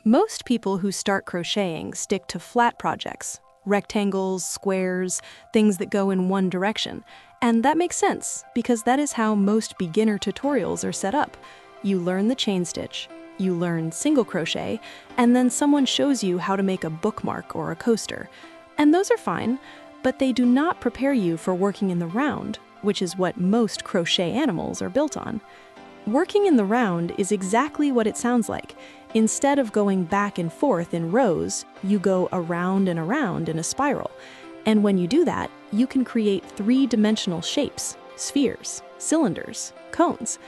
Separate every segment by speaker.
Speaker 1: Most people who start crocheting stick to flat projects, rectangles, squares, things that go in one direction. And that makes sense, because that is how most beginner tutorials are set up. You learn the chain stitch, you learn single crochet, and then someone shows you how to make a bookmark or a coaster. And those are fine, but they do not prepare you for working in the round, which is what most crochet animals are built on. Working in the round is exactly what it sounds like. Instead of going back and forth in rows, you go around and around in a spiral. And when you do that, you can create three-dimensional shapes, spheres, cylinders, cones.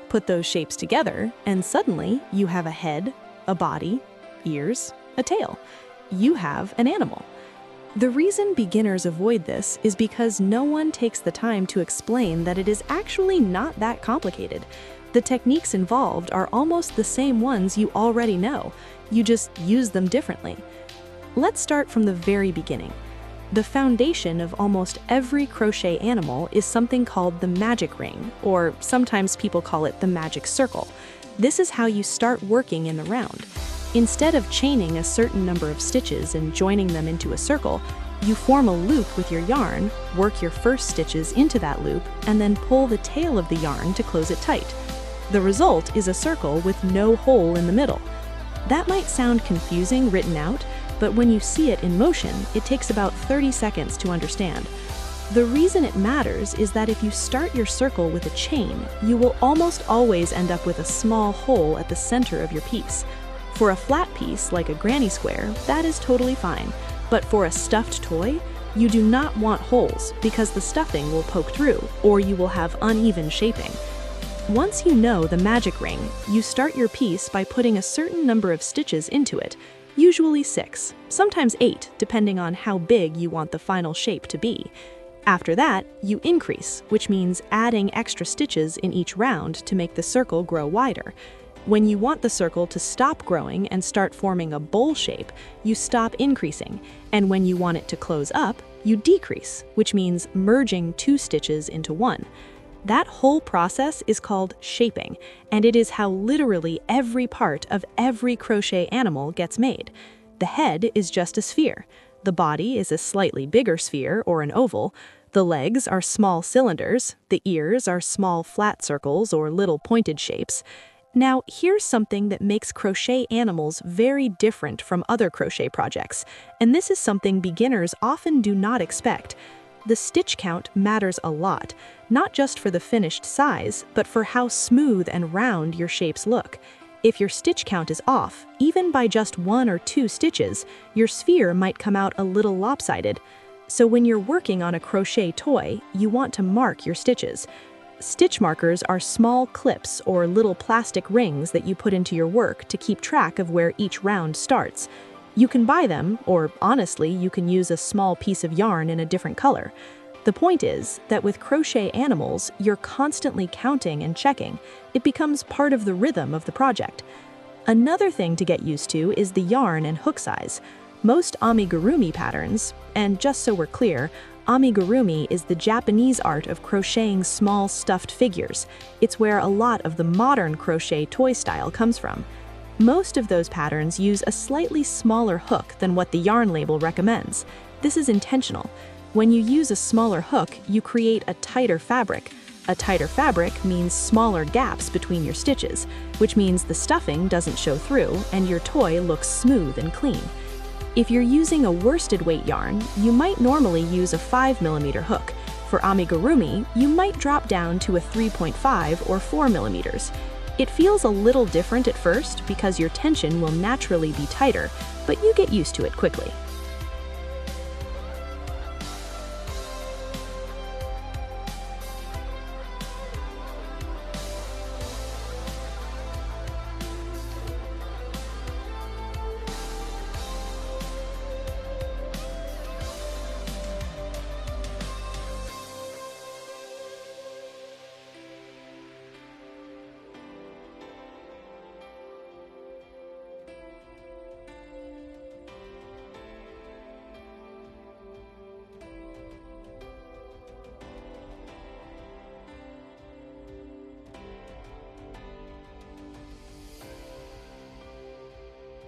Speaker 1: Put those shapes together, and suddenly you have a head, a body, ears, a tail. You have an animal. The reason beginners avoid this is because no one takes the time to explain that it is actually not that complicated. The techniques involved are almost the same ones you already know. You just use them differently. Let's start from the very beginning. The foundation of almost every crochet animal is something called the magic ring, or sometimes people call it the magic circle. This is how you start working in the round. Instead of chaining a certain number of stitches and joining them into a circle, you form a loop with your yarn, work your first stitches into that loop, and then pull the tail of the yarn to close it tight. The result is a circle with no hole in the middle. That might sound confusing written out, but when you see it in motion, it takes about 30 seconds to understand. The reason it matters is that if you start your circle with a chain, you will almost always end up with a small hole at the center of your piece. For a flat piece, like a granny square, that is totally fine. But for a stuffed toy, you do not want holes because the stuffing will poke through, or you will have uneven shaping. Once you know the magic ring, you start your piece by putting a certain number of stitches into it, usually 6, sometimes 8, depending on how big you want the final shape to be. After that, you increase, which means adding extra stitches in each round to make the circle grow wider. When you want the circle to stop growing and start forming a bowl shape, you stop increasing, and when you want it to close up, you decrease, which means merging 2 stitches into 1. That whole process is called shaping, and it is how literally every part of every crochet animal gets made. The head is just a sphere. The body is a slightly bigger sphere or an oval. The legs are small cylinders. The ears are small flat circles or little pointed shapes. Now, here's something that makes crochet animals very different from other crochet projects, and this is something beginners often do not expect. The stitch count matters a lot, not just for the finished size, but for how smooth and round your shapes look. If your stitch count is off, even by just 1 or 2 stitches, your sphere might come out a little lopsided. So when you're working on a crochet toy, you want to mark your stitches. Stitch markers are small clips or little plastic rings that you put into your work to keep track of where each round starts. You can buy them, or honestly, you can use a small piece of yarn in a different color. The point is that with crochet animals, you're constantly counting and checking. It becomes part of the rhythm of the project. Another thing to get used to is the yarn and hook size. Most amigurumi patterns, and just so we're clear, amigurumi is the Japanese art of crocheting small stuffed figures. It's where a lot of the modern crochet toy style comes from. Most of those patterns use a slightly smaller hook than what the yarn label recommends. This is intentional. When you use a smaller hook, you create a tighter fabric. A tighter fabric means smaller gaps between your stitches, which means the stuffing doesn't show through and your toy looks smooth and clean. If you're using a worsted weight yarn, you might normally use a 5mm hook. For amigurumi, you might drop down to a 3.5 or 4mm. It feels a little different at first because your tension will naturally be tighter, but you get used to it quickly.